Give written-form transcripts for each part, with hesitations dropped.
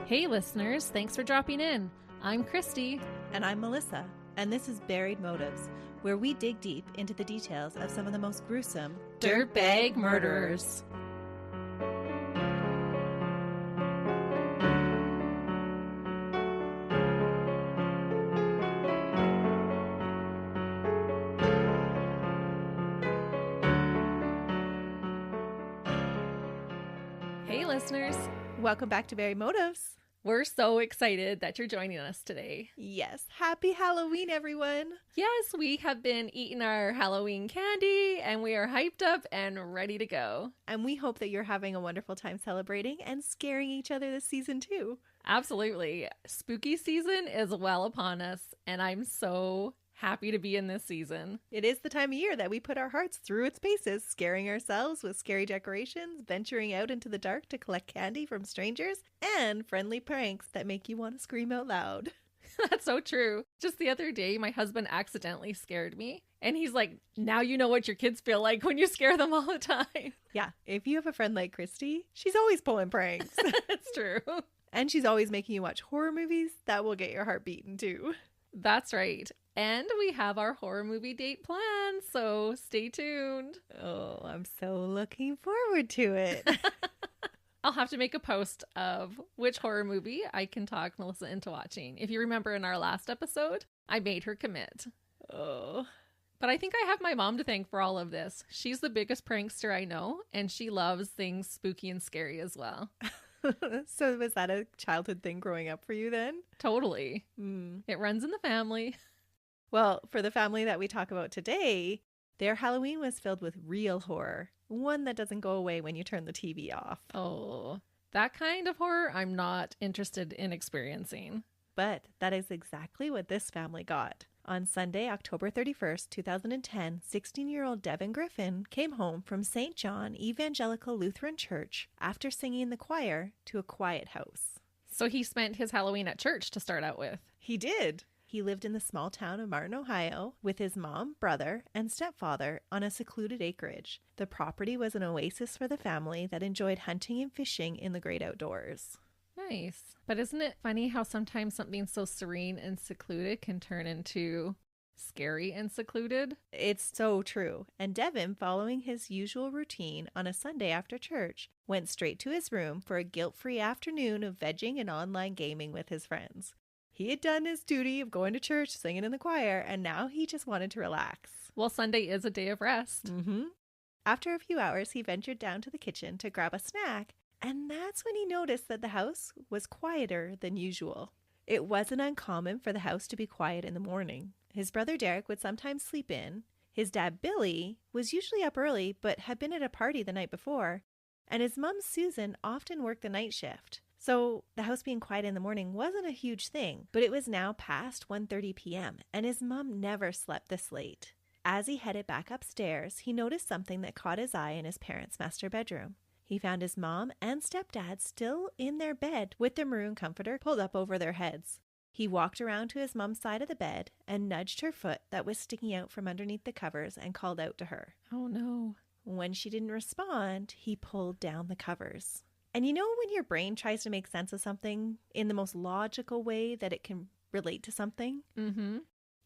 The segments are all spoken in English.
Hey listeners, thanks for dropping in. I'm Christy. And I'm Melissa, and this is Buried Motives, where we dig deep into the details of some of the most gruesome Dirtbag murderers. Hey listeners, Welcome back to Buried Motives. we're so excited that you're joining us today. Yes, happy Halloween, everyone. Yes, we have been eating our Halloween candy and we are hyped up and ready to go. And we hope that you're having a wonderful time celebrating and scaring each other this season too. Absolutely. Spooky season is well upon us and I'm so happy to be in this season. It is the time of year that we put our hearts through its paces, scaring ourselves with scary decorations, venturing out into the dark to collect candy from strangers, and friendly pranks that make you want to scream out loud. That's so true. Just the other day, my husband accidentally scared me. And he's like, now you know what your kids feel like when you scare them all the time. Yeah, if you have a friend like Christy, she's always pulling pranks. It's true. And she's always making you watch horror movies that will get your heart beating too. That's right. And we have our horror movie date planned, so stay tuned. Oh, I'm so looking forward to it. I'll have to make a post of which horror movie I can talk Melissa into watching. If you remember in our last episode, I made her commit. Oh. But I think I have my mom to thank for all of this. She's the biggest prankster I know, and she loves things spooky and scary as well. So was that a childhood thing growing up for you then? Totally. It runs in the family. Well, for the family that we talk about today, their Halloween was filled with real horror. One that doesn't go away when you turn the TV off. Oh, that kind of horror I'm not interested in experiencing. But that is exactly what this family got. On Sunday, October 31st, 2010, 16-year-old Devon Griffin came home from St. John Evangelical Lutheran Church after singing in the choir to a quiet house. So he spent his Halloween at church to start out with. He did. He lived in the small town of Martin, Ohio, with his mom, brother, and stepfather on a secluded acreage. The property was an oasis for the family that enjoyed hunting and fishing in the great outdoors. Nice. But isn't it funny how sometimes something so serene and secluded can turn into scary and secluded? It's so true. And Devon, following his usual routine on a Sunday after church, went straight to his room for a guilt-free afternoon of vegging and online gaming with his friends. He had done his duty of going to church, singing in the choir, and now he just wanted to relax. Well, Sunday is a day of rest. After a few hours, he ventured down to the kitchen to grab a snack, and that's when he noticed that the house was quieter than usual. It wasn't uncommon for the house to be quiet in the morning. His brother Derek would sometimes sleep in. His dad Billy was usually up early but had been at a party the night before, and his mom Susan often worked the night shift. So the house being quiet in the morning wasn't a huge thing, but it was now past 1:30 p.m., and his mom never slept this late. As he headed back upstairs, he noticed something that caught his eye in his parents' master bedroom. He found his mom and stepdad still in their bed with their maroon comforter pulled up over their heads. He walked around to his mom's side of the bed and nudged her foot that was sticking out from underneath the covers and called out to her. Oh no. When she didn't respond, he pulled down the covers. And you know when your brain tries to make sense of something in the most logical way that it can relate to something?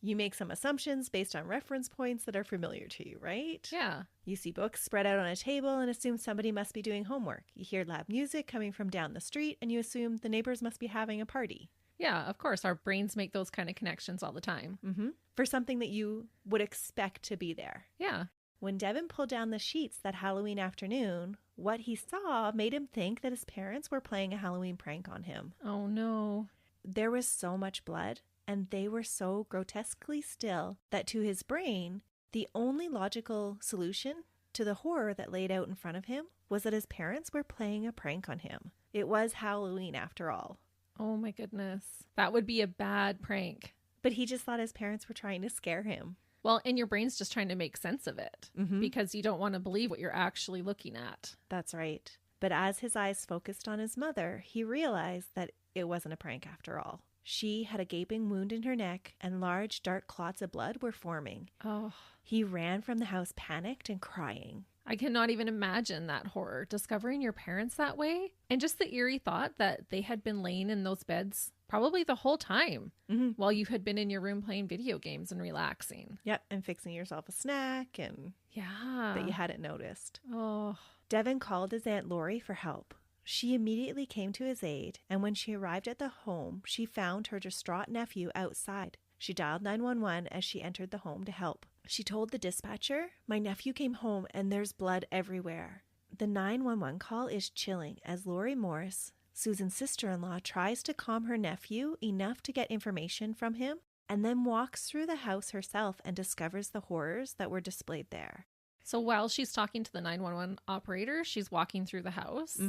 You make some assumptions based on reference points that are familiar to you, right? Yeah. You see books spread out on a table and assume somebody must be doing homework. You hear loud music coming from down the street and you assume the neighbors must be having a party. Yeah, of course. Our brains make those kind of connections all the time. For something that you would expect to be there. Yeah. When Devon pulled down the sheets that Halloween afternoon, what he saw made him think that his parents were playing a Halloween prank on him. Oh no. There was so much blood, and they were so grotesquely still that to his brain, the only logical solution to the horror that laid out in front of him was that his parents were playing a prank on him. It was Halloween after all. Oh my goodness. That would be a bad prank. But he just thought his parents were trying to scare him. Well, and your brain's just trying to make sense of it because you don't want to believe what you're actually looking at. That's right. But as his eyes focused on his mother, he realized that it wasn't a prank after all. She had a gaping wound in her neck and large dark clots of blood were forming. Oh. He ran from the house panicked and crying. I cannot even imagine that horror, discovering your parents that way. And just the eerie thought that they had been laying in those beds probably the whole time while you had been in your room playing video games and relaxing. Yep, and fixing yourself a snack and that you hadn't noticed. Oh. Devon called his Aunt Lori for help. She immediately came to his aid, and when she arrived at the home, she found her distraught nephew outside. She dialed 911 as she entered the home to help. She told the dispatcher, "My nephew came home and there's blood everywhere." The 911 call is chilling as Lori Morse, Susan's sister-in-law, tries to calm her nephew enough to get information from him and then walks through the house herself and discovers the horrors that were displayed there. So while she's talking to the 911 operator, she's walking through the house.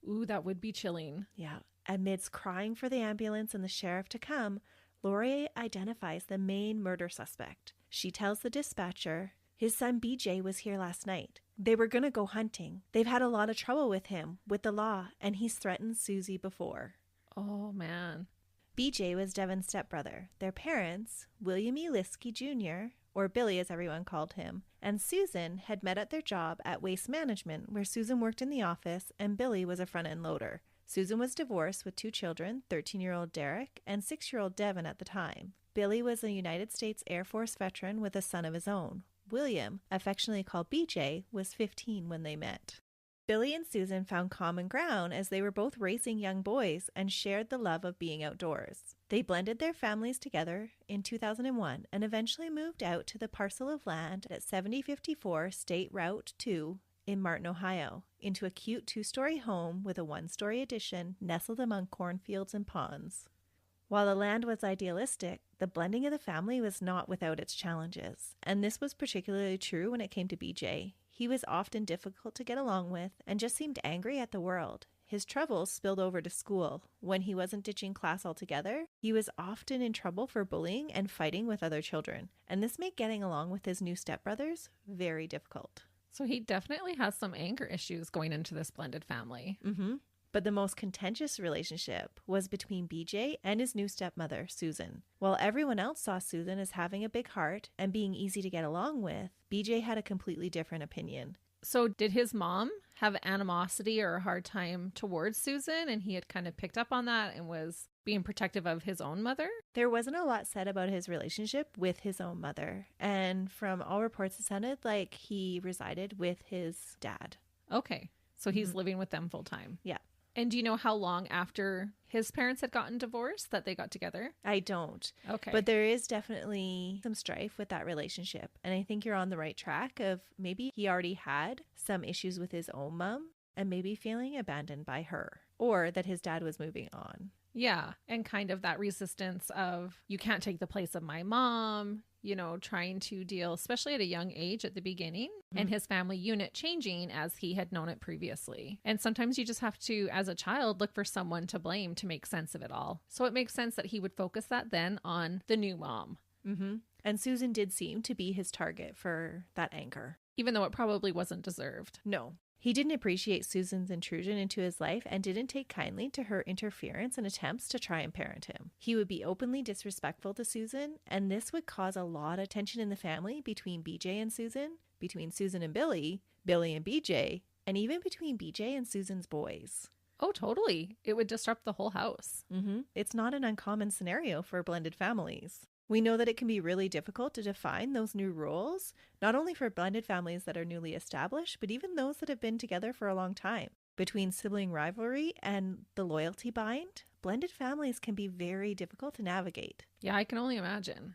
Ooh, that would be chilling. Yeah. Amidst crying for the ambulance and the sheriff to come, Lori identifies the main murder suspect. She tells the dispatcher, "His son BJ was here last night. They were going to go hunting. They've had a lot of trouble with him, with the law, and he's threatened Susie before." Oh, man. BJ was Devon's stepbrother. Their parents, William E. Liske Jr., or Billy as everyone called him, and Susan had met at their job at Waste Management, where Susan worked in the office and Billy was a front-end loader. Susan was divorced with 2 children, 13-year-old Derek and 6-year-old Devon at the time. Billy was a United States Air Force veteran with a son of his own. William, affectionately called BJ, was 15 when they met. Billy and Susan found common ground as they were both raising young boys and shared the love of being outdoors. They blended their families together in 2001 and eventually moved out to the parcel of land at 7054 State Route 2 in Martin, Ohio, into a cute 2-story home with a 1-story addition nestled among cornfields and ponds. While the land was idealistic, the blending of the family was not without its challenges, and this was particularly true when it came to BJ. He was often difficult to get along with and just seemed angry at the world. His troubles spilled over to school. When he wasn't ditching class altogether, he was often in trouble for bullying and fighting with other children, and this made getting along with his new stepbrothers very difficult. So he definitely has some anger issues going into this blended family. But the most contentious relationship was between BJ and his new stepmother, Susan. While everyone else saw Susan as having a big heart and being easy to get along with, BJ had a completely different opinion. So did his mom have animosity or a hard time towards Susan, and he had kind of picked up on that and was being protective of his own mother? There wasn't a lot said about his relationship with his own mother, and from all reports it sounded like he resided with his dad. Okay, so he's living with them full time. Yeah. And do you know how long after his parents had gotten divorced that they got together? I don't. Okay. But there is definitely some strife with that relationship. And I think you're on the right track of maybe he already had some issues with his own mom and maybe feeling abandoned by her, or that his dad was moving on. Yeah. And kind of that resistance of, you can't take the place of my mom, you know, trying to deal, especially at a young age at the beginning, and his family unit changing as he had known it previously. And sometimes you just have to, as a child, look for someone to blame to make sense of it all. So it makes sense that he would focus that then on the new mom. And Susan did seem to be his target for that anger. Even though it probably wasn't deserved. No. He didn't appreciate Susan's intrusion into his life and didn't take kindly to her interference and attempts to try and parent him. He would be openly disrespectful to Susan, and this would cause a lot of tension in the family between BJ and Susan, between Susan and Billy, Billy and BJ, and even between BJ and Susan's boys. Oh, totally. It would disrupt the whole house. It's not an uncommon scenario for blended families. We know that it can be really difficult to define those new rules, not only for blended families that are newly established, but even those that have been together for a long time. Between sibling rivalry and the loyalty bind, blended families can be very difficult to navigate. Yeah, I can only imagine.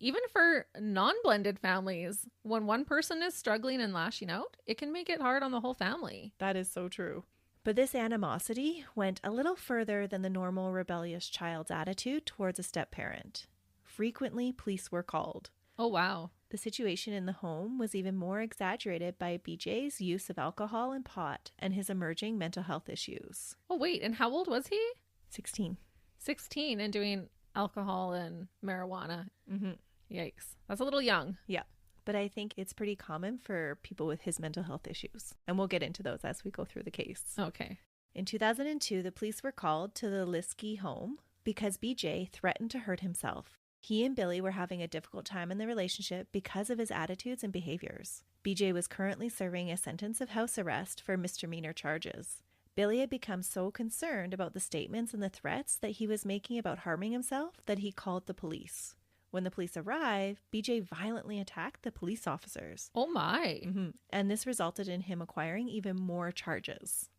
Even for non-blended families, when one person is struggling and lashing out, it can make it hard on the whole family. That is so true. But this animosity went a little further than the normal rebellious child's attitude towards a step-parent. Frequently, police were called. Oh, wow. The situation in the home was even more exaggerated by BJ's use of alcohol and pot and his emerging mental health issues. Oh, wait. And how old was he? 16. 16 and doing alcohol and marijuana. Yikes. That's a little young. Yeah. But I think it's pretty common for people with his mental health issues. And we'll get into those as we go through the case. Okay. In 2002, the police were called to the Liske home because BJ threatened to hurt himself. He and Billy were having a difficult time in the relationship because of his attitudes and behaviors. BJ was currently serving a sentence of house arrest for misdemeanor charges. Billy had become so concerned about the statements and the threats that he was making about harming himself that he called the police. When the police arrived, BJ violently attacked the police officers. Oh my. And this resulted in him acquiring even more charges.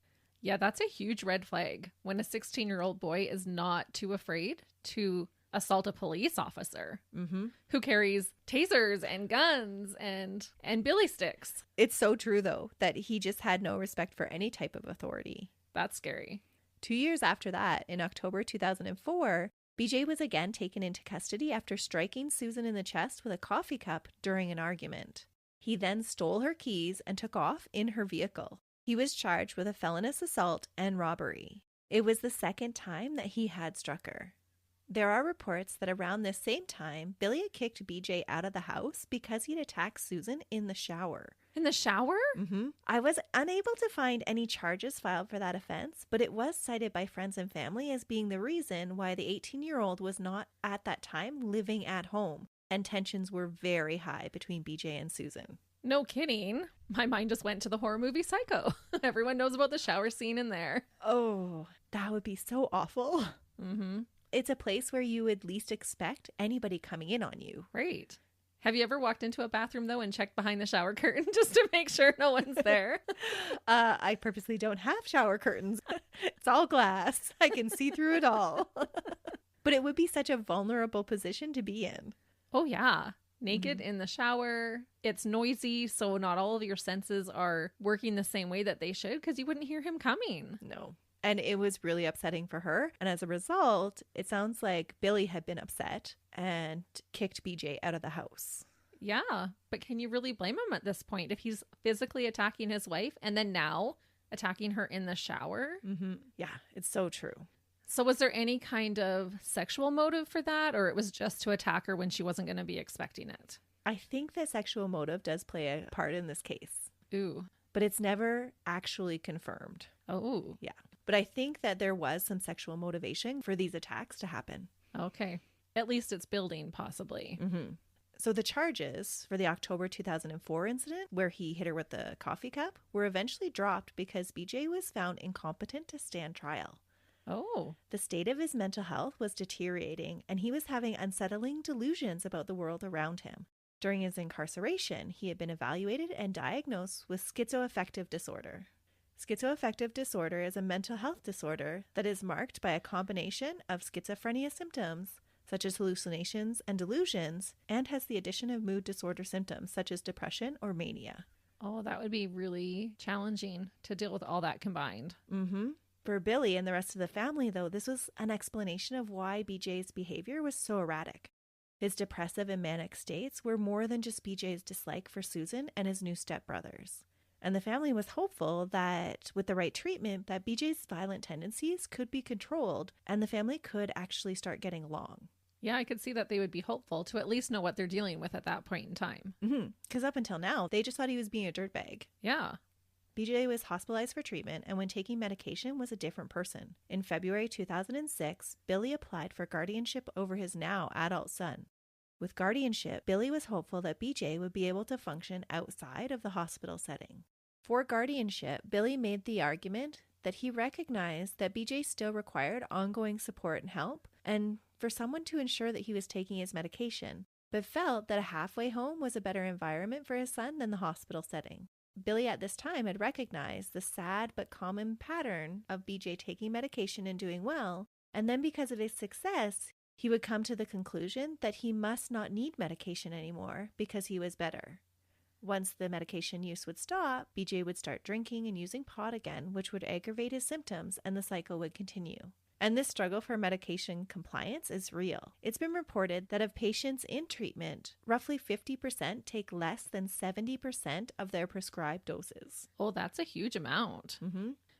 Yeah, that's a huge red flag when a 16-year-old boy is not too afraid to assault a police officer who carries tasers and guns and billy sticks. It's so true, though, that he just had no respect for any type of authority. That's scary. 2 years after that, in October 2004, BJ was again taken into custody after striking Susan in the chest with a coffee cup during an argument. He then stole her keys and took off in her vehicle. He was charged with a felonious assault and robbery. It was the second time that he had struck her. There are reports that around this same time, Billy had kicked BJ out of the house because he'd attacked Susan in the shower. In the shower? I was unable to find any charges filed for that offense, but it was cited by friends and family as being the reason why the 18-year-old was not at that time living at home, and tensions were very high between BJ and Susan. No kidding. My mind just went to the horror movie Psycho. Everyone knows about the shower scene in there. Oh, that would be so awful. It's a place where you would least expect anybody coming in on you. Right. Have you ever walked into a bathroom, though, and checked behind the shower curtain just to make sure no one's there? I purposely don't have shower curtains. It's all glass. I can see through it all. But it would be such a vulnerable position to be in. Oh, yeah. Naked in the shower. It's noisy, so not all of your senses are working the same way that they should because you wouldn't hear him coming. No. And it was really upsetting for her. And as a result, it sounds like Billy had been upset and kicked BJ out of the house. Yeah, but can you really blame him at this point if he's physically attacking his wife and then now attacking her in the shower? Yeah, it's so true. So was there any kind of sexual motive for that, or it was just to attack her when she wasn't going to be expecting it? I think that sexual motive does play a part in this case. Ooh. But it's never actually confirmed. Oh. Yeah. But I think that there was some sexual motivation for these attacks to happen. Okay. At least it's building, possibly. So the charges for the October 2004 incident, where he hit her with the coffee cup, were eventually dropped because BJ was found incompetent to stand trial. Oh. The state of his mental health was deteriorating, and he was having unsettling delusions about the world around him. During his incarceration, he had been evaluated and diagnosed with schizoaffective disorder. Schizoaffective disorder is a mental health disorder that is marked by a combination of schizophrenia symptoms, such as hallucinations and delusions, and has the addition of mood disorder symptoms, such as depression or mania. Oh, that would be really challenging to deal with all that combined. For Billy and the rest of the family, though, this was an explanation of why BJ's behavior was so erratic. His depressive and manic states were more than just BJ's dislike for Susan and his new stepbrothers. And the family was hopeful that with the right treatment, that BJ's violent tendencies could be controlled and the family could actually start getting along. Yeah, I could see that they would be hopeful to at least know what they're dealing with at that point in time. Because up until now, they just thought he was being a dirtbag. Yeah. BJ was hospitalized for treatment, and when taking medication was a different person. In February 2006, Billy applied for guardianship over his now adult son. With guardianship, Billy was hopeful that BJ would be able to function outside of the hospital setting. For guardianship, Billy made the argument that he recognized that BJ still required ongoing support and help, and for someone to ensure that he was taking his medication, but felt that a halfway home was a better environment for his son than the hospital setting. Billy at this time had recognized the sad but common pattern of BJ taking medication and doing well, and then because of his success, he would come to the conclusion that he must not need medication anymore because he was better. Once the medication use would stop, BJ would start drinking and using pot again, which would aggravate his symptoms, and the cycle would continue. And this struggle for medication compliance is real. It's been reported that of patients in treatment, roughly 50% take less than 70% of their prescribed doses. Oh, that's a huge amount.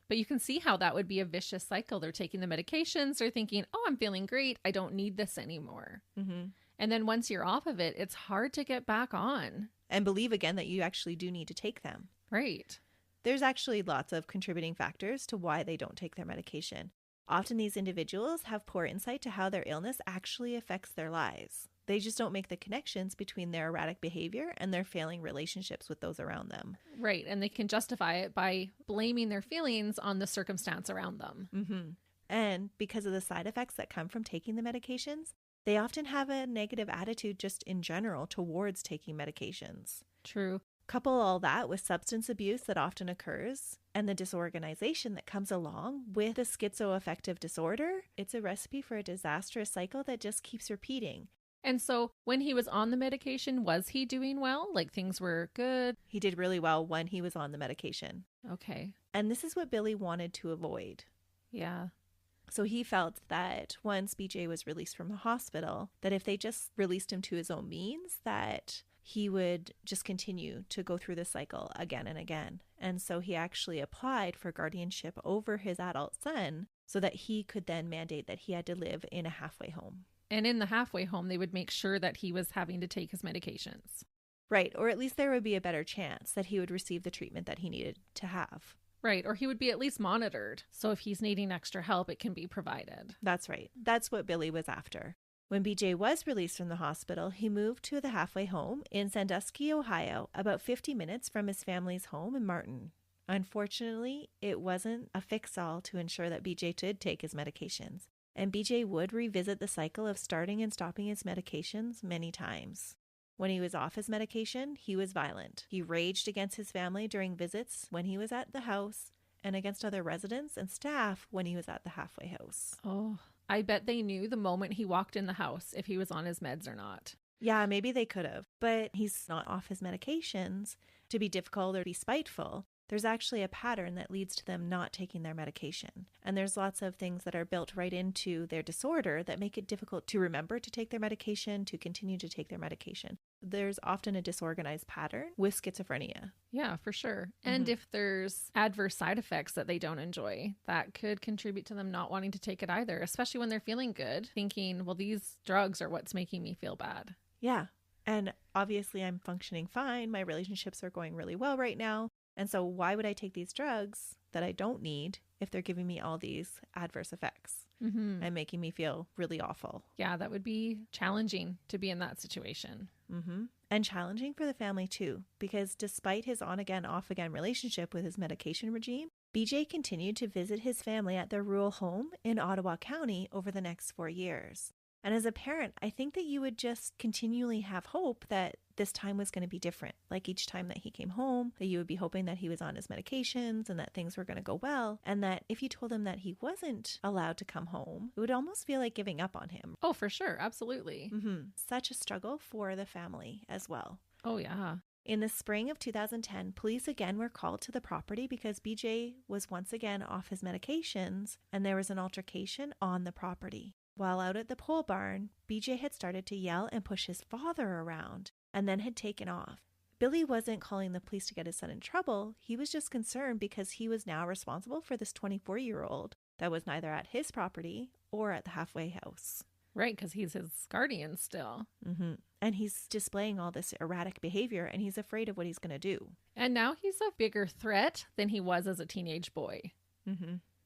But you can see how that would be a vicious cycle. They're taking the medications, they're thinking, oh, I'm feeling great, I don't need this anymore. And then once you're off of it, it's hard to get back on. And believe again that you actually do need to take them. Right. There's actually lots of contributing factors to why they don't take their medication. Often these individuals have poor insight to how their illness actually affects their lives. They just don't make the connections between their erratic behavior and their failing relationships with those around them. Right. And they can justify it by blaming their feelings on the circumstance around them. Mm-hmm. And because of the side effects that come from taking the medications, they often have a negative attitude just in general towards taking medications. True. Couple all that with substance abuse that often occurs and the disorganization that comes along with the schizoaffective disorder, it's a recipe for a disastrous cycle that just keeps repeating. And so when he was on the medication, was he doing well? Like things were good? He did really well when he was on the medication. Okay. And this is what Billy wanted to avoid. Yeah. So he felt that once BJ was released from the hospital, that if they just released him to his own means, that he would just continue to go through the cycle again and again. And so he actually applied for guardianship over his adult son so that he could then mandate that he had to live in a halfway home. And in the halfway home, they would make sure that he was having to take his medications. Right. Or at least there would be a better chance that he would receive the treatment that he needed to have. Right. Or he would be at least monitored. So if he's needing extra help, it can be provided. That's right. That's what Billy was after. When BJ was released from the hospital, he moved to the halfway home in Sandusky, Ohio, about 50 minutes from his family's home in Martin. Unfortunately, it wasn't a fix-all to ensure that BJ did take his medications, and BJ would revisit the cycle of starting and stopping his medications many times. When he was off his medication, he was violent. He raged against his family during visits when he was at the house and against other residents and staff when he was at the halfway house. Oh, I bet they knew the moment he walked in the house if he was on his meds or not. Yeah, maybe they could have, but he's not off his medications to be difficult or be spiteful. There's actually a pattern that leads to them not taking their medication. And there's lots of things that are built right into their disorder that make it difficult to remember to take their medication, to continue to take their medication. There's often a disorganized pattern with schizophrenia. Yeah, for sure. And if there's adverse side effects that they don't enjoy, that could contribute to them not wanting to take it either, especially when they're feeling good, thinking, well, these drugs are what's making me feel bad. Yeah. And obviously I'm functioning fine. My relationships are going really well right now. And so why would I take these drugs that I don't need if they're giving me all these adverse effects and making me feel really awful? Yeah, that would be challenging to be in that situation. And challenging for the family too, because despite his on-again, off-again relationship with his medication regime, BJ continued to visit his family at their rural home in Ottawa County over the next 4 years. And as a parent, I think that you would just continually have hope that this time was going to be different. Like each time that he came home, that you would be hoping that he was on his medications and that things were going to go well. And that if you told him that he wasn't allowed to come home, it would almost feel like giving up on him. Oh, for sure. Absolutely. Such a struggle for the family as well. Oh, yeah. In the spring of 2010, police again were called to the property because BJ was once again off his medications and there was an altercation on the property. While out at the pole barn, BJ had started to yell and push his father around and then had taken off. Billy wasn't calling the police to get his son in trouble. He was just concerned because he was now responsible for this 24-year-old that was neither at his property or at the halfway house. Right, because he's his guardian still. And he's displaying all this erratic behavior and he's afraid of what he's going to do. And now he's a bigger threat than he was as a teenage boy.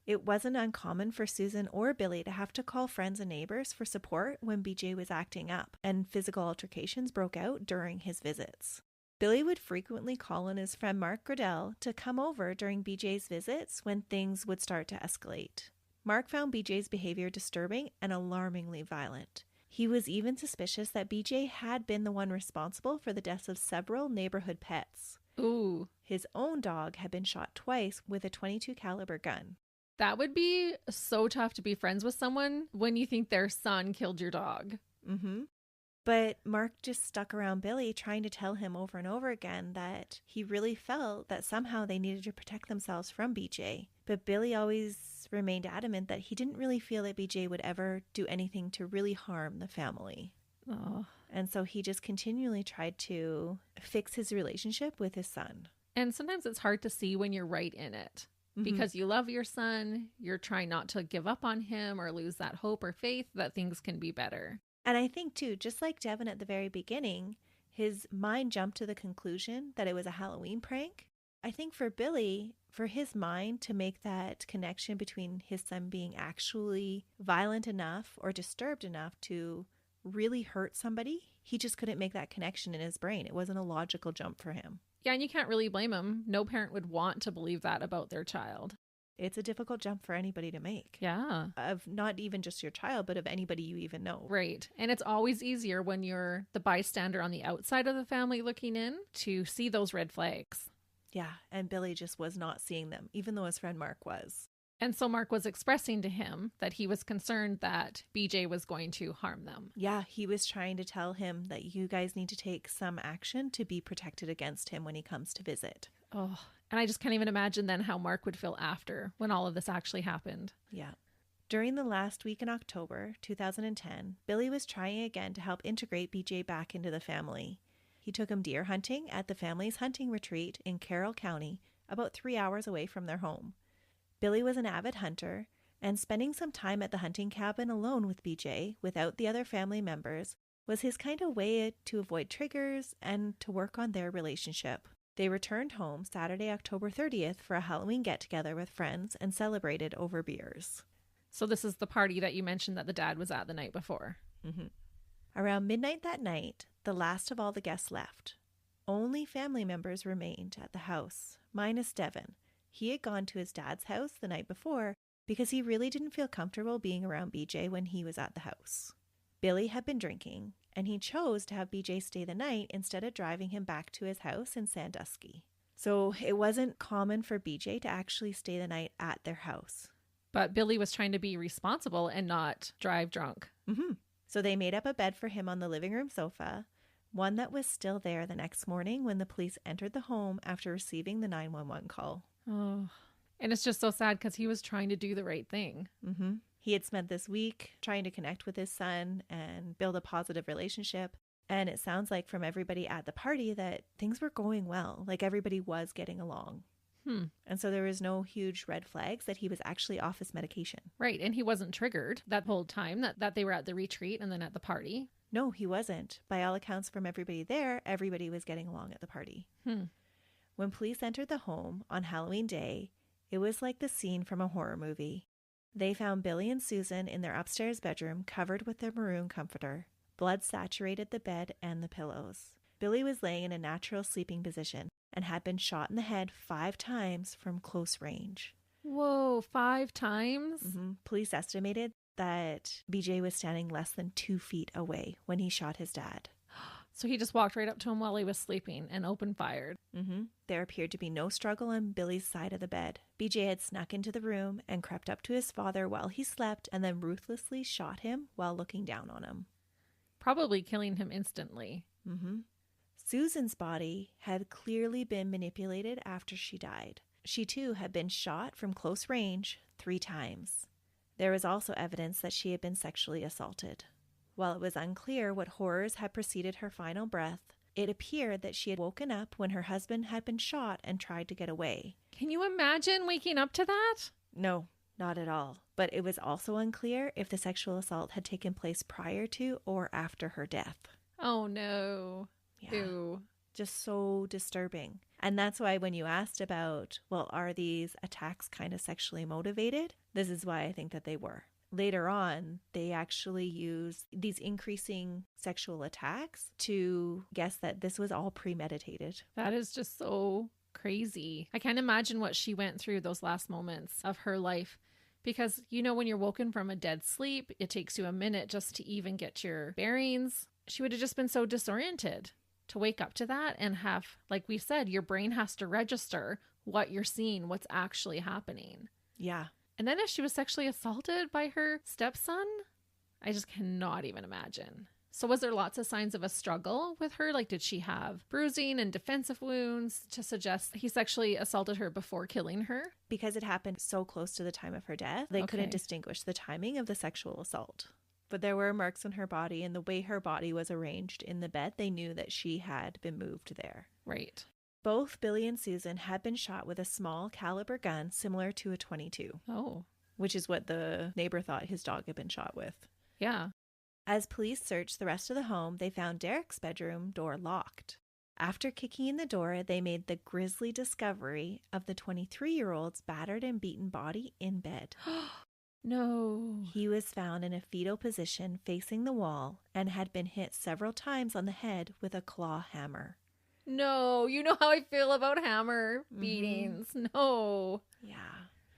It wasn't uncommon for Susan or Billy to have to call friends and neighbors for support when BJ was acting up, and physical altercations broke out during his visits. Billy would frequently call on his friend Mark Gradell to come over during BJ's visits when things would start to escalate. Mark found BJ's behavior disturbing and alarmingly violent. He was even suspicious that BJ had been the one responsible for the deaths of several neighborhood pets. Ooh. His own dog had been shot twice with a .22 caliber gun. That would be so tough to be friends with someone when you think their son killed your dog. But Mark just stuck around Billy, trying to tell him over and over again that he really felt that somehow they needed to protect themselves from BJ. But Billy always remained adamant that he didn't really feel that BJ would ever do anything to really harm the family. Oh. And so he just continually tried to fix his relationship with his son. And sometimes it's hard to see when you're right in it. Because you love your son, you're trying not to give up on him or lose that hope or faith that things can be better. And I think, too, just like Devon at the very beginning, his mind jumped to the conclusion that it was a Halloween prank. I think for Billy, for his mind to make that connection between his son being actually violent enough or disturbed enough to really hurt somebody, he just couldn't make that connection in his brain. It wasn't a logical jump for him. Yeah, and you can't really blame him. No parent would want to believe that about their child. It's a difficult jump for anybody to make. Yeah. Of not even just your child, but of anybody you even know. Right. And it's always easier when you're the bystander on the outside of the family looking in to see those red flags. Yeah, and Billy just was not seeing them, even though his friend Mark was. And so Mark was expressing to him that he was concerned that BJ was going to harm them. Yeah, he was trying to tell him that you guys need to take some action to be protected against him when he comes to visit. Oh, and I just can't even imagine then how Mark would feel after when all of this actually happened. Yeah. During the last week in October 2010, Billy was trying again to help integrate BJ back into the family. He took him deer hunting at the family's hunting retreat in Carroll County, about 3 hours away from their home. Billy was an avid hunter, and spending some time at the hunting cabin alone with BJ, without the other family members, was his kind of way to avoid triggers and to work on their relationship. They returned home Saturday, October 30th for a Halloween get-together with friends and celebrated over beers. So this is the party that you mentioned that the dad was at the night before. Mm-hmm. Around midnight that night, the last of all the guests left. Only family members remained at the house, minus Devon. He had gone to his dad's house the night before because he really didn't feel comfortable being around BJ when he was at the house. Billy had been drinking, and he chose to have BJ stay the night instead of driving him back to his house in Sandusky. So it wasn't common for BJ to actually stay the night at their house. But Billy was trying to be responsible and not drive drunk. Mm-hmm. So they made up a bed for him on the living room sofa, one that was still there the next morning when the police entered the home after receiving the 911 call. Oh, and it's just so sad because he was trying to do the right thing. Mm-hmm. He had spent this week trying to connect with his son and build a positive relationship. And it sounds like from everybody at the party that things were going well, like everybody was getting along. And so there was no huge red flags that he was actually off his medication. Right. And he wasn't triggered that whole time that they were at the retreat and then at the party. No, he wasn't. By all accounts from everybody there, everybody was getting along at the party. When police entered the home on Halloween Day, it was like the scene from a horror movie. They found Billy and Susan in their upstairs bedroom covered with their maroon comforter. Blood saturated the bed and the pillows. Billy was laying in a natural sleeping position and had been shot in the head 5 times from close range. Whoa, 5 times? Mm-hmm. Police estimated that BJ was standing less than 2 feet away when he shot his dad. So he just walked right up to him while he was sleeping and open fired. Mm-hmm. There appeared to be no struggle on Billy's side of the bed. BJ had snuck into the room and crept up to his father while he slept and then ruthlessly shot him while looking down on him. Probably killing him instantly. Mm-hmm. Susan's body had clearly been manipulated after she died. She too had been shot from close range 3 times. There was also evidence that she had been sexually assaulted. While it was unclear what horrors had preceded her final breath, it appeared that she had woken up when her husband had been shot and tried to get away. Can you imagine waking up to that? No, not at all. But it was also unclear if the sexual assault had taken place prior to or after her death. Oh, no. Yeah. Ew. Just so disturbing. And that's why when you asked about, well, are these attacks kind of sexually motivated? This is why I think that they were. Later on, they actually use these increasing sexual attacks to guess that this was all premeditated. That is just so crazy. I can't imagine what she went through those last moments of her life. Because, you know, when you're woken from a dead sleep, it takes you a minute just to even get your bearings. She would have just been so disoriented to wake up to that and have, like we said, your brain has to register what you're seeing, what's actually happening. Yeah. And then if she was sexually assaulted by her stepson, I just cannot even imagine. So was there lots of signs of a struggle with her? Like, did she have bruising and defensive wounds to suggest he sexually assaulted her before killing her? Because it happened so close to the time of her death, they couldn't distinguish the timing of the sexual assault. But there were marks on her body, and the way her body was arranged in the bed, they knew that she had been moved there. Right. Both Billy and Susan had been shot with a small caliber gun similar to a .22. Oh. Which is what the neighbor thought his dog had been shot with. Yeah. As police searched the rest of the home, they found Derek's bedroom door locked. After kicking in the door, they made the grisly discovery of the 23-year-old's battered and beaten body in bed. No. He was found in a fetal position facing the wall and had been hit several times on the head with a claw hammer. No, you know how I feel about hammer beatings. No. Yeah.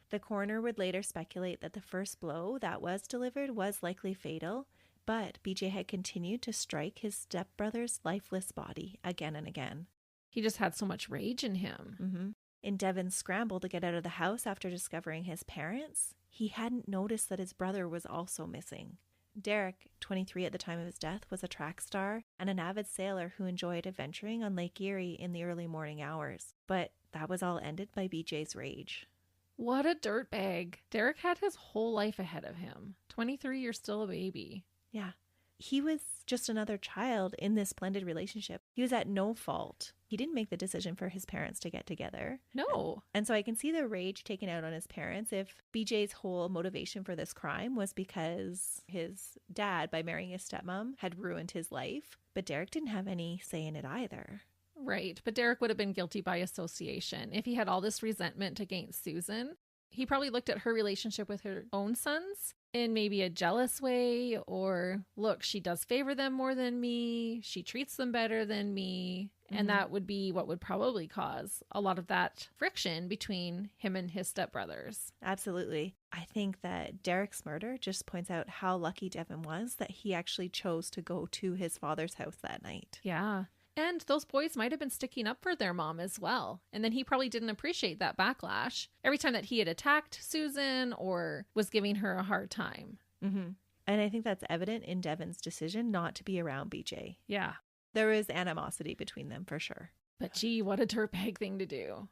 The coroner would later speculate that the first blow that was delivered was likely fatal, but BJ had continued to strike his stepbrother's lifeless body again and again. He just had so much rage in him. In Devon's scramble to get out of the house after discovering his parents, he hadn't noticed that his brother was also missing. Derek, 23 at the time of his death, was a track star and an avid sailor who enjoyed adventuring on Lake Erie in the early morning hours. But that was all ended by BJ's rage. What a dirtbag. Derek had his whole life ahead of him. 23, you're still a baby. Yeah. He was just another child in this blended relationship. He was at no fault. He didn't make the decision for his parents to get together. No. And so I can see the rage taken out on his parents if BJ's whole motivation for this crime was because his dad, by marrying his stepmom, had ruined his life. But Derek didn't have any say in it either. Right. But Derek would have been guilty by association. If he had all this resentment against Susan, he probably looked at her relationship with her own sons in maybe a jealous way, or look, she does favor them more than me. She treats them better than me. And that would be what would probably cause a lot of that friction between him and his stepbrothers. Absolutely. I think that Derek's murder just points out how lucky Devon was that he actually chose to go to his father's house that night. Yeah. And those boys might have been sticking up for their mom as well. And then he probably didn't appreciate that backlash every time that he had attacked Susan or was giving her a hard time. And I think that's evident in Devon's decision not to be around BJ. Yeah. There is animosity between them for sure. But gee, what a dirtbag thing to do.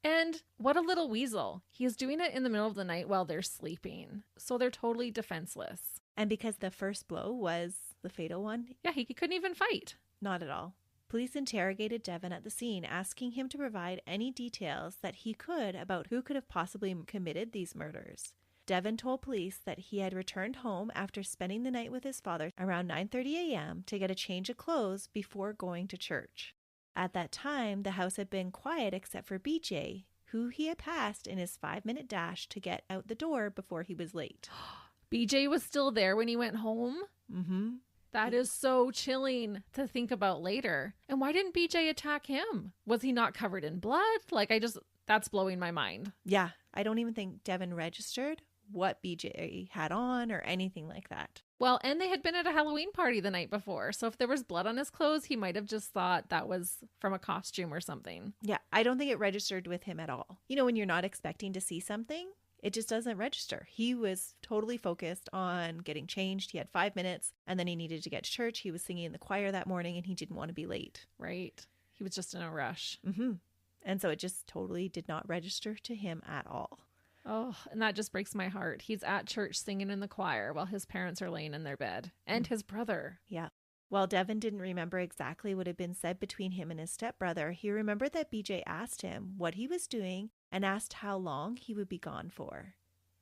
And what a little weasel. He's doing it in the middle of the night while they're sleeping. So they're totally defenseless. And because the first blow was the fatal one? Yeah, he couldn't even fight. Not at all. Police interrogated Devon at the scene, asking him to provide any details that he could about who could have possibly committed these murders. Devon told police that he had returned home after spending the night with his father around 9:30 a.m. to get a change of clothes before going to church. At that time, the house had been quiet except for BJ, who he had passed in his 5-minute dash to get out the door before he was late. BJ was still there when he went home? That is so chilling to think about later. And why didn't BJ attack him? Was he not covered in blood? That's blowing my mind. Yeah, I don't even think Devon registered what BJ had on or anything like that. Well, and they had been at a Halloween party the night before. So if there was blood on his clothes, he might have just thought that was from a costume or something. Yeah, I don't think it registered with him at all. You know, when you're not expecting to see something, it just doesn't register. He was totally focused on getting changed. He had 5 minutes and then he needed to get to church. He was singing in the choir that morning and he didn't want to be late. Right. He was just in a rush. And so it just totally did not register to him at all. Oh, and that just breaks my heart. He's at church singing in the choir while his parents are laying in their bed. And his brother. Yeah. While Devon didn't remember exactly what had been said between him and his stepbrother, he remembered that BJ asked him what he was doing and asked how long he would be gone for.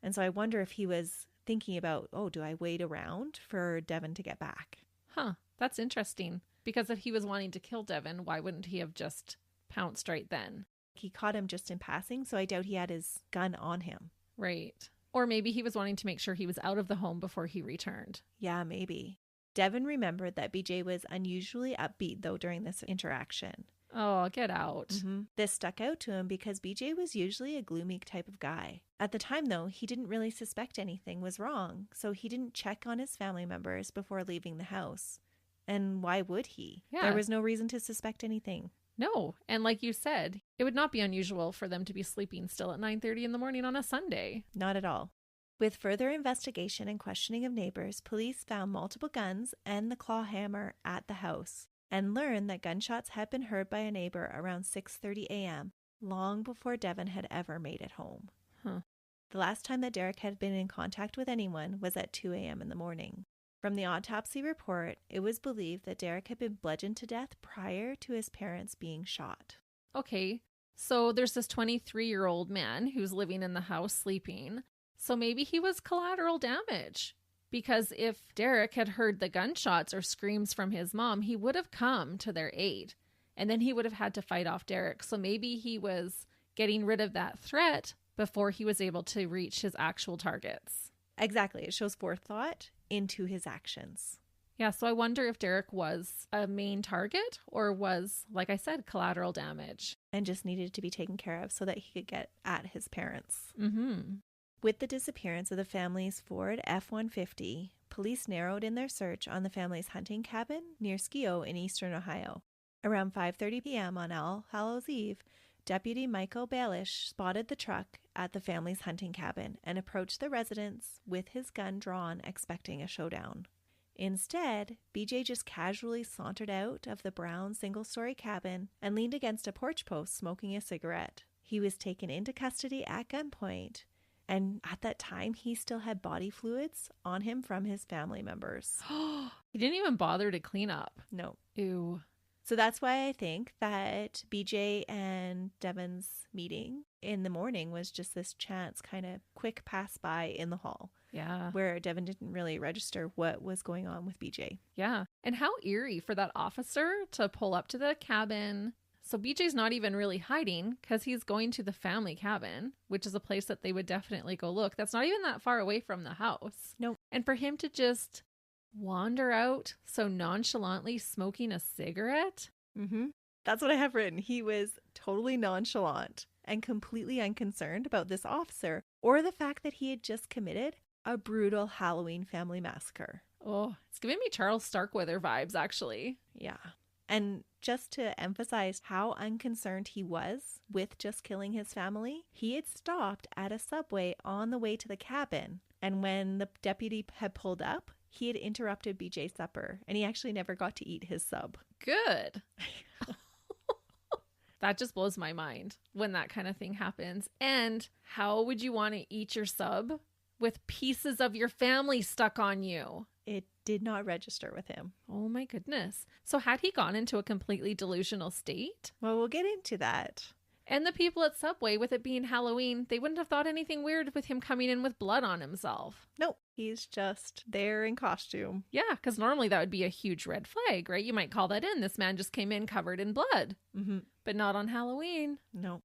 And so I wonder if he was thinking about, do I wait around for Devon to get back? Huh, that's interesting. Because if he was wanting to kill Devon, why wouldn't he have just pounced right then? He caught him just in passing, so I doubt he had his gun on him. Right. Or maybe he was wanting to make sure he was out of the home before he returned. Yeah, maybe. Devon remembered that BJ was unusually upbeat, though, during this interaction. Oh, get out. This stuck out to him because BJ was usually a gloomy type of guy. At the time, though, he didn't really suspect anything was wrong, so he didn't check on his family members before leaving the house. And why would he? Yeah. There was no reason to suspect anything. No. And like you said, it would not be unusual for them to be sleeping still at 9:30 in the morning on a Sunday. Not at all. With further investigation and questioning of neighbors, police found multiple guns and the claw hammer at the house and learned that gunshots had been heard by a neighbor around 6:30 a.m., long before Devon had ever made it home. The last time that Derek had been in contact with anyone was at 2 a.m. in the morning. From the autopsy report, it was believed that Derek had been bludgeoned to death prior to his parents being shot. Okay, so there's this 23-year-old man who's living in the house sleeping. So maybe he was collateral damage. Because if Derek had heard the gunshots or screams from his mom, he would have come to their aid. and then he would have had to fight off Derek. So maybe he was getting rid of that threat before he was able to reach his actual targets. Exactly. It shows forethought into his actions. Yeah, so I wonder if Derek was a main target or was, like I said, collateral damage. And just needed to be taken care of so that he could get at his parents. Mm-hmm. With the disappearance of the family's Ford F-150, police narrowed in their search on the family's hunting cabin near Skio in eastern Ohio. Around 5:30 p.m. on All Hallows Eve, Deputy Michael Baelish spotted the truck at the family's hunting cabin and approached the residence with his gun drawn, expecting a showdown. Instead, BJ just casually sauntered out of the brown single-story cabin and leaned against a porch post smoking a cigarette. He was taken into custody at gunpoint, and at that time, he still had body fluids on him from his family members. He didn't even bother to clean up. No. Ew. So that's why I think that BJ and Devon's meeting in the morning was just this chance kind of quick pass by in the hall. Yeah. Where Devon didn't really register what was going on with BJ. Yeah. And how eerie for that officer to pull up to the cabin. So BJ's not even really hiding because he's going to the family cabin, which is a place that they would definitely go look. That's not even that far away from the house. Nope. And for him to just wander out so nonchalantly smoking a cigarette. Mm-hmm. That's what I have written. He was totally nonchalant and completely unconcerned about this officer or the fact that he had just committed a brutal Halloween family massacre. Oh, it's giving me Charles Starkweather vibes, actually. Yeah. And just to emphasize how unconcerned he was with just killing his family, he had stopped at a Subway on the way to the cabin. And when the deputy had pulled up, he had interrupted BJ's supper, and he actually never got to eat his sub. Good. That just blows my mind when that kind of thing happens. And how would you want to eat your sub with pieces of your family stuck on you? It did not register with him. Oh my goodness. So had he gone into a completely delusional state? Well, we'll get into that. And the people at Subway, with it being Halloween, they wouldn't have thought anything weird with him coming in with blood on himself. Nope. He's just there in costume. Yeah, because normally that would be a huge red flag, right? You might call that in. This man just came in covered in blood. Mm-hmm. But not on Halloween. No.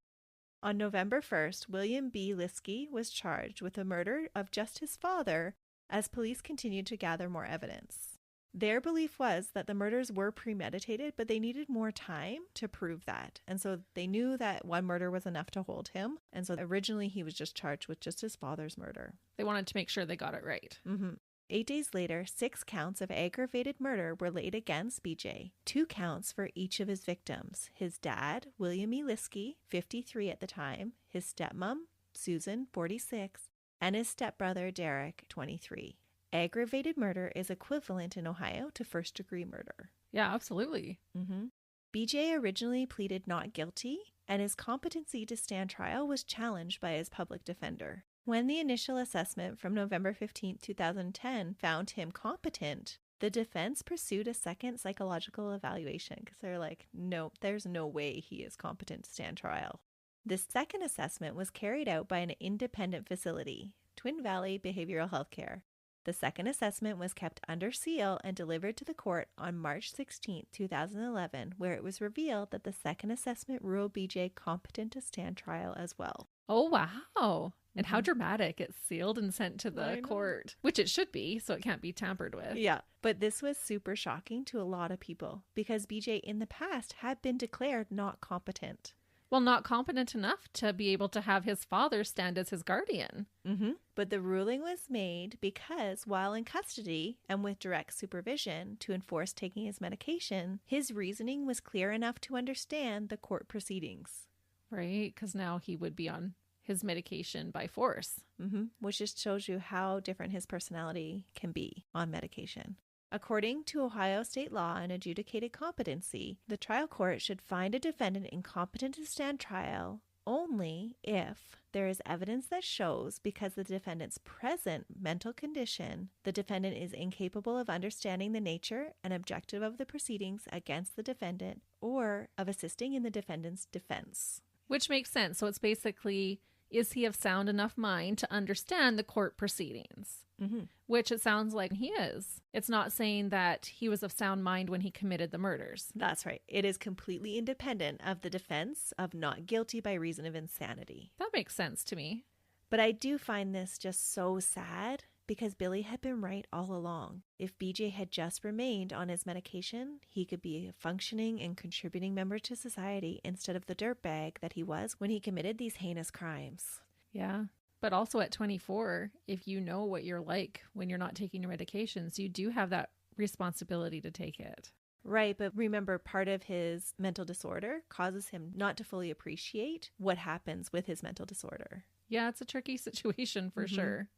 On November 1st, William B. Liske was charged with the murder of just his father as police continued to gather more evidence. Their belief was that the murders were premeditated, but they needed more time to prove that. And so they knew that one murder was enough to hold him. And so originally he was just charged with just his father's murder. They wanted to make sure they got it right. Mm-hmm. 8 days later, 6 counts of aggravated murder were laid against BJ. 2 counts for each of his victims. His dad, William E. Liske, 53 at the time, his stepmom, Susan, 46, and his stepbrother, Derek, 23. Aggravated murder is equivalent in Ohio to first-degree murder. Yeah, absolutely. Mm-hmm. BJ originally pleaded not guilty, and his competency to stand trial was challenged by his public defender. When the initial assessment from November 15, 2010 found him competent, the defense pursued a second psychological evaluation because they're like, nope, there's no way he is competent to stand trial. The second assessment was carried out by an independent facility, Twin Valley Behavioral Health Care. The second assessment was kept under seal and delivered to the court on March 16, 2011, where it was revealed that the second assessment ruled BJ competent to stand trial as well. Oh, wow. And how dramatic. It's sealed and sent to the court, which it should be, so it can't be tampered with. Yeah, but this was super shocking to a lot of people because BJ in the past had been declared not competent. Well, not competent enough to be able to have his father stand as his guardian. Mm-hmm. But the ruling was made because while in custody and with direct supervision to enforce taking his medication, his reasoning was clear enough to understand the court proceedings. Right, because now he would be on his medication by force. Mm-hmm. Which just shows you how different his personality can be on medication. According to Ohio state law and adjudicated competency, the trial court should find a defendant incompetent to stand trial only if there is evidence that shows because the defendant's present mental condition, the defendant is incapable of understanding the nature and objective of the proceedings against the defendant or of assisting in the defendant's defense. Which makes sense. So it's basically is he of sound enough mind to understand the court proceedings? Mm-hmm. Which it sounds like he is. It's not saying that he was of sound mind when he committed the murders. That's right. It is completely independent of the defense of not guilty by reason of insanity. That makes sense to me. But I do find this just so sad because Billy had been right all along. If BJ had just remained on his medication, he could be a functioning and contributing member to society instead of the dirtbag that he was when he committed these heinous crimes. Yeah. But also at 24, if you know what you're like when you're not taking your medications, you do have that responsibility to take it. Right, but remember, part of his mental disorder causes him not to fully appreciate what happens with his mental disorder. Yeah, it's a tricky situation for sure.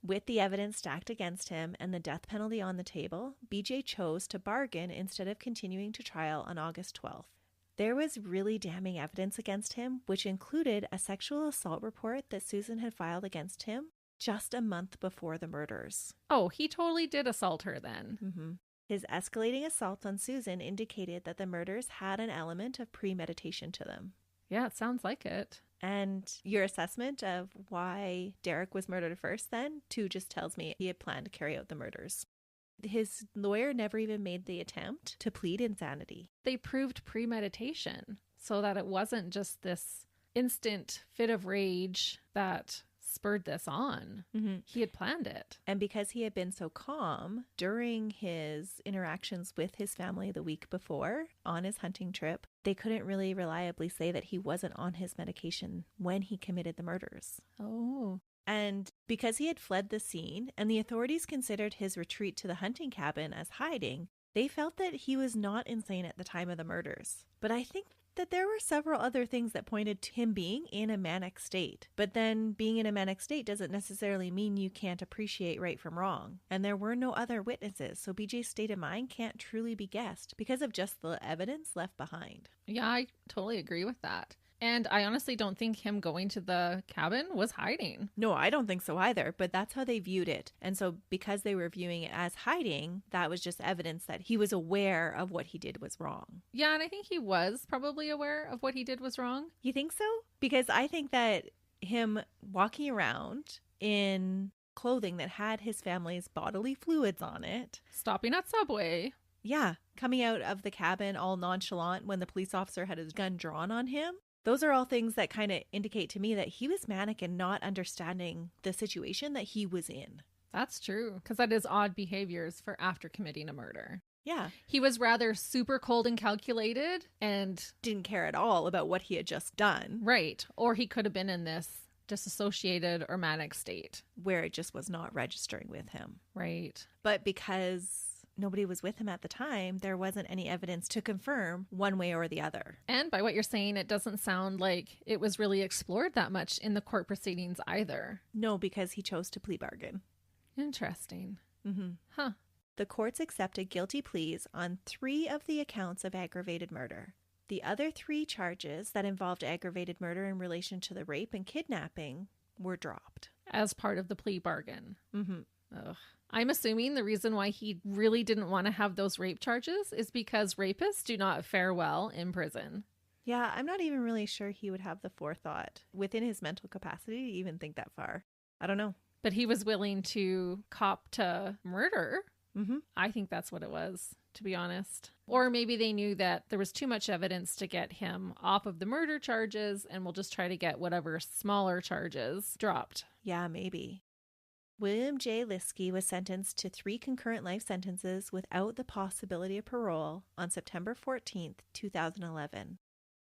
With the evidence stacked against him and the death penalty on the table, BJ chose to bargain instead of continuing to trial on August 12th. There was really damning evidence against him, which included a sexual assault report that Susan had filed against him just a month before the murders. Oh, he totally did assault her then. Mm-hmm. His escalating assault on Susan indicated that the murders had an element of premeditation to them. Yeah, it sounds like it. And your assessment of why Derek was murdered first then, too, just tells me he had planned to carry out the murders. His lawyer never even made the attempt to plead insanity. They proved premeditation so that it wasn't just this instant fit of rage that spurred this on. Mm-hmm. He had planned it. And because he had been so calm during his interactions with his family the week before on his hunting trip, they couldn't really reliably say that he wasn't on his medication when he committed the murders. Oh. And because he had fled the scene and the authorities considered his retreat to the hunting cabin as hiding, they felt that he was not insane at the time of the murders. But I think that there were several other things that pointed to him being in a manic state. But then being in a manic state doesn't necessarily mean you can't appreciate right from wrong. And there were no other witnesses, so BJ's state of mind can't truly be guessed because of just the evidence left behind. Yeah, I totally agree with that. And I honestly don't think him going to the cabin was hiding. No, I don't think so either, but that's how they viewed it. And so because they were viewing it as hiding, that was just evidence that he was aware of what he did was wrong. Yeah, and I think he was probably aware of what he did was wrong. You think so? Because I think that him walking around in clothing that had his family's bodily fluids on it. Stopping at Subway. Yeah, coming out of the cabin all nonchalant when the police officer had his gun drawn on him. Those are all things that kind of indicate to me that he was manic and not understanding the situation that he was in. That's true, because that is odd behaviors for after committing a murder. Yeah. He was rather super cold and calculated and didn't care at all about what he had just done. Right. Or he could have been in this disassociated or manic state where it just was not registering with him. Right. But because nobody was with him at the time, there wasn't any evidence to confirm one way or the other. And by what you're saying, it doesn't sound like it was really explored that much in the court proceedings either. No, because he chose to plea bargain. Interesting. Mm-hmm. Huh. The courts accepted guilty pleas on 3 of the accounts of aggravated murder. The other 3 charges that involved aggravated murder in relation to the rape and kidnapping were dropped. As part of the plea bargain. Mm-hmm. Ugh. I'm assuming the reason why he really didn't want to have those rape charges is because rapists do not fare well in prison. Yeah, I'm not even really sure he would have the forethought within his mental capacity to even think that far. I don't know. But he was willing to cop to murder. Mm-hmm. I think that's what it was, to be honest. Or maybe they knew that there was too much evidence to get him off of the murder charges and we'll just try to get whatever smaller charges dropped. Yeah, maybe. William J. Liske was sentenced to 3 concurrent life sentences without the possibility of parole on September 14th, 2011.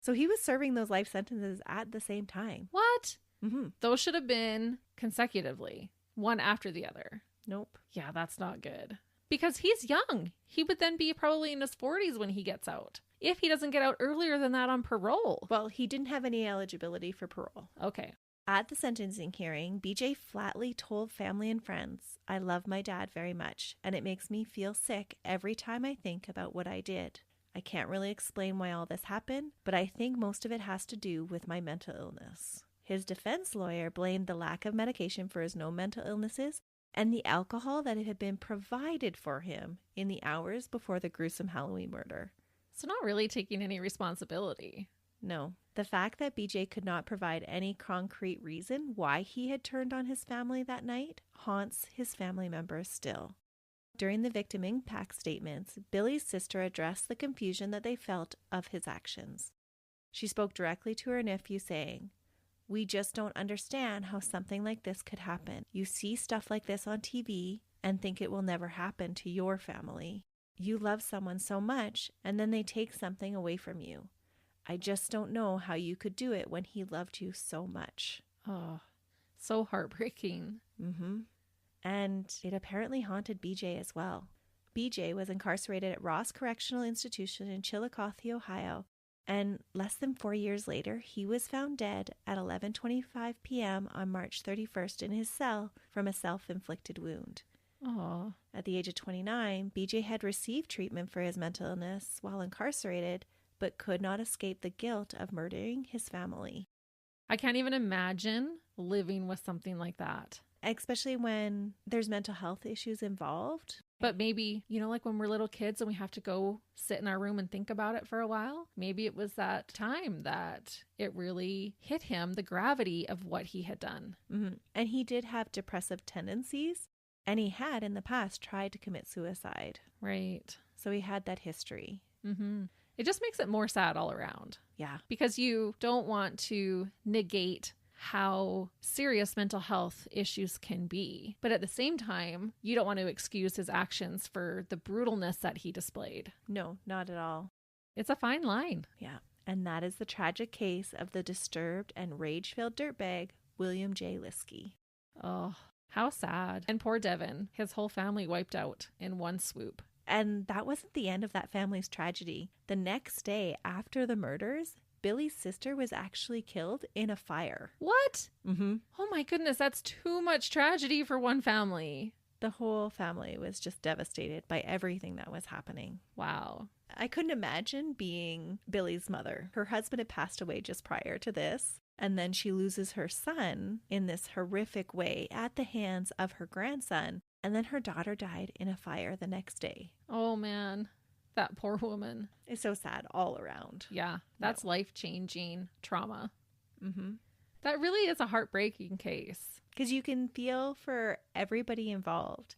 So he was serving those life sentences at the same time. What? Mm-hmm. Those should have been consecutively, one after the other. Nope. Yeah, that's not good. Because he's young. He would then be probably in his 40s when he gets out. If he doesn't get out earlier than that on parole. Well, he didn't have any eligibility for parole. Okay. At the sentencing hearing, BJ flatly told family and friends, "I love my dad very much, and it makes me feel sick every time I think about what I did. I can't really explain why all this happened, but I think most of it has to do with my mental illness." His defense lawyer blamed the lack of medication for his known mental illnesses and the alcohol that had been provided for him in the hours before the gruesome Halloween murder. So not really taking any responsibility. No. The fact that BJ could not provide any concrete reason why he had turned on his family that night haunts his family members still. During the victim impact statements, Billy's sister addressed the confusion that they felt of his actions. She spoke directly to her nephew saying, "We just don't understand how something like this could happen. You see stuff like this on TV and think it will never happen to your family. You love someone so much and then they take something away from you. I just don't know how you could do it when he loved you so much." Oh, so heartbreaking. And it apparently haunted BJ as well. BJ was incarcerated at Ross Correctional Institution in Chillicothe, Ohio, and less than 4 years later, he was found dead at 11:25 p.m. on March 31st in his cell from a self-inflicted wound. Oh. At the age of 29, BJ had received treatment for his mental illness while incarcerated, but could not escape the guilt of murdering his family. I can't even imagine living with something like that. Especially when there's mental health issues involved. But maybe, like when we're little kids and we have to go sit in our room and think about it for a while, maybe it was that time that it really hit him, the gravity of what he had done. And he did have depressive tendencies, and he had in the past tried to commit suicide. Right. So he had that history. It just makes it more sad all around. Yeah. Because you don't want to negate how serious mental health issues can be. But at the same time, you don't want to excuse his actions for the brutalness that he displayed. No, not at all. It's a fine line. Yeah. And that is the tragic case of the disturbed and rage-filled dirtbag, William J. Liske. Oh, how sad. And poor Devon, his whole family wiped out in one swoop. And that wasn't the end of that family's tragedy. The next day after the murders, Billy's sister was actually killed in a fire. What? Oh my goodness, that's too much tragedy for one family. The whole family was just devastated by everything that was happening. Wow. I couldn't imagine being Billy's mother. Her husband had passed away just prior to this, and then she loses her son in this horrific way at the hands of her grandson, and then her daughter died in a fire the next day. Oh man. That poor woman. It's so sad all around. Yeah, that's life-changing trauma. That really is a heartbreaking case. Because you can feel for everybody involved.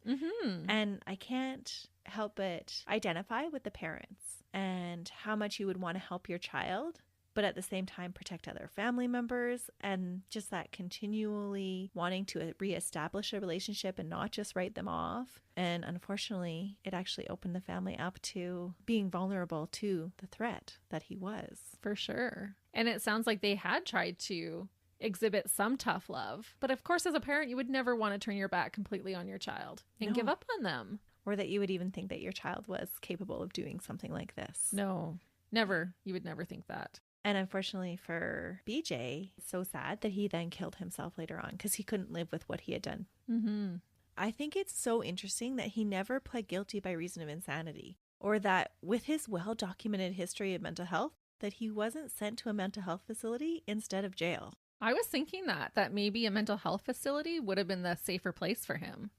And I can't help but identify with the parents and how much you would want to help your child, but at the same time protect other family members, and just that continually wanting to reestablish a relationship and not just write them off. And unfortunately, it actually opened the family up to being vulnerable to the threat that he was. For sure. And it sounds like they had tried to exhibit some tough love. But of course, as a parent, you would never want to turn your back completely on your child and give up on them. Or that you would even think that your child was capable of doing something like this. No, never. You would never think that. And unfortunately for BJ, it's so sad that he then killed himself later on because he couldn't live with what he had done. I think it's so interesting that he never pled guilty by reason of insanity, or that with his well-documented history of mental health, that he wasn't sent to a mental health facility instead of jail. I was thinking that maybe a mental health facility would have been the safer place for him.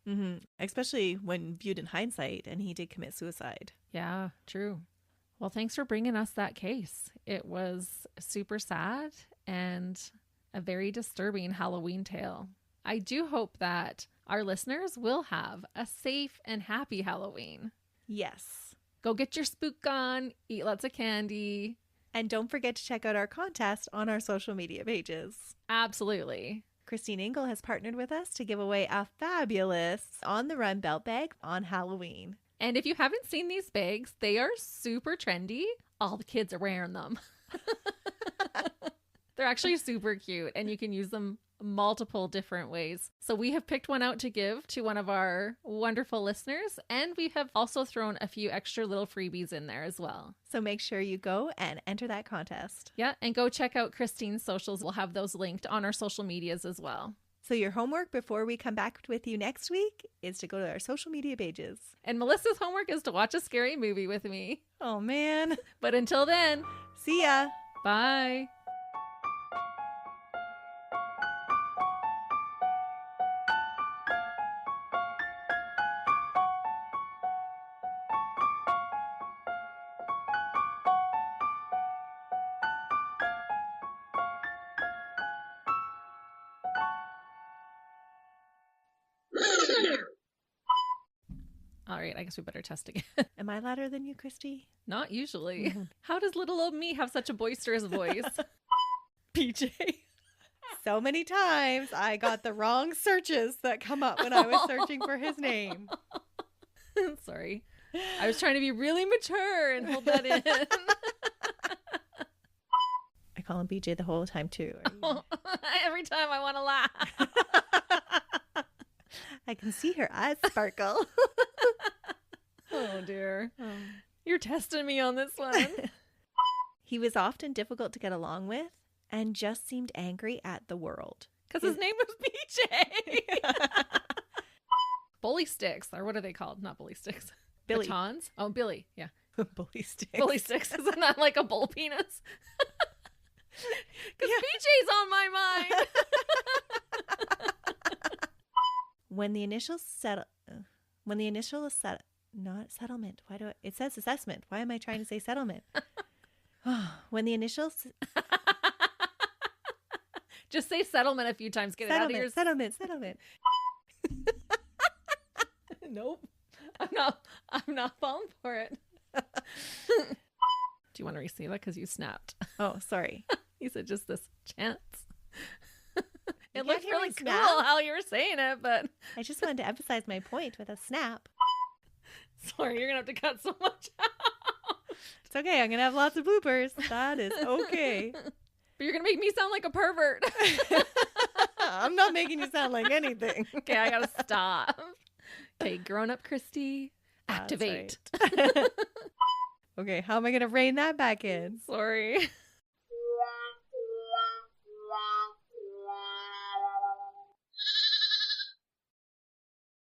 Especially when viewed in hindsight, and he did commit suicide. Yeah, true. Well, thanks for bringing us that case. It was super sad and a very disturbing Halloween tale. I do hope that our listeners will have a safe and happy Halloween. Yes. Go get your spook on, eat lots of candy. And don't forget to check out our contest on our social media pages. Absolutely. Kristine Engel has partnered with us to give away a fabulous On the Run belt bag on Halloween. And if you haven't seen these bags, they are super trendy. All the kids are wearing them. They're actually super cute, and you can use them multiple different ways. So we have picked one out to give to one of our wonderful listeners, and we have also thrown a few extra little freebies in there as well. So make sure you go and enter that contest. Yeah, and go check out Kristine's socials. We'll have those linked on our social medias as well. So your homework before we come back with you next week is to go to our social media pages. And Melissa's homework is to watch a scary movie with me. Oh, man. But until then, see ya. Bye. right. I guess we better test again. Am I louder than you, Christy? Not usually. How does little old me have such a boisterous voice? PJ. So many times I got the wrong searches that come up when I was searching for his name. Sorry. I was trying to be really mature and hold that in. I call him BJ the whole time too. Every time I want to laugh. I can see her eyes sparkle. Oh, dear. You're testing me on this one. He was often difficult to get along with and just seemed angry at the world. Because his name was BJ. Bully sticks. Or what are they called? Not bully sticks. Billy. Batons? Oh, Billy. Yeah. Bully sticks. Bully sticks. Isn't that like a bull penis? Because BJ's on my mind. When the initial not settlement. It says assessment. Why am I trying to say settlement? When the initial just say settlement a few times. Get it out of your settlement. Nope. I'm not falling for it. Do you want to receive it? Because you snapped. Oh, sorry. You said just this chance. It can't looked hear really me cool snap. how you were saying it, but I just wanted to emphasize my point with a snap. sorry, you're gonna have to cut so much out. It's okay. I'm gonna have lots of bloopers. That is okay. But you're gonna make me sound like a pervert. I'm not making you sound like anything. Okay, I gotta stop. Okay, grown up Christy, activate. Right. Okay, how am I gonna rein that back in? Sorry.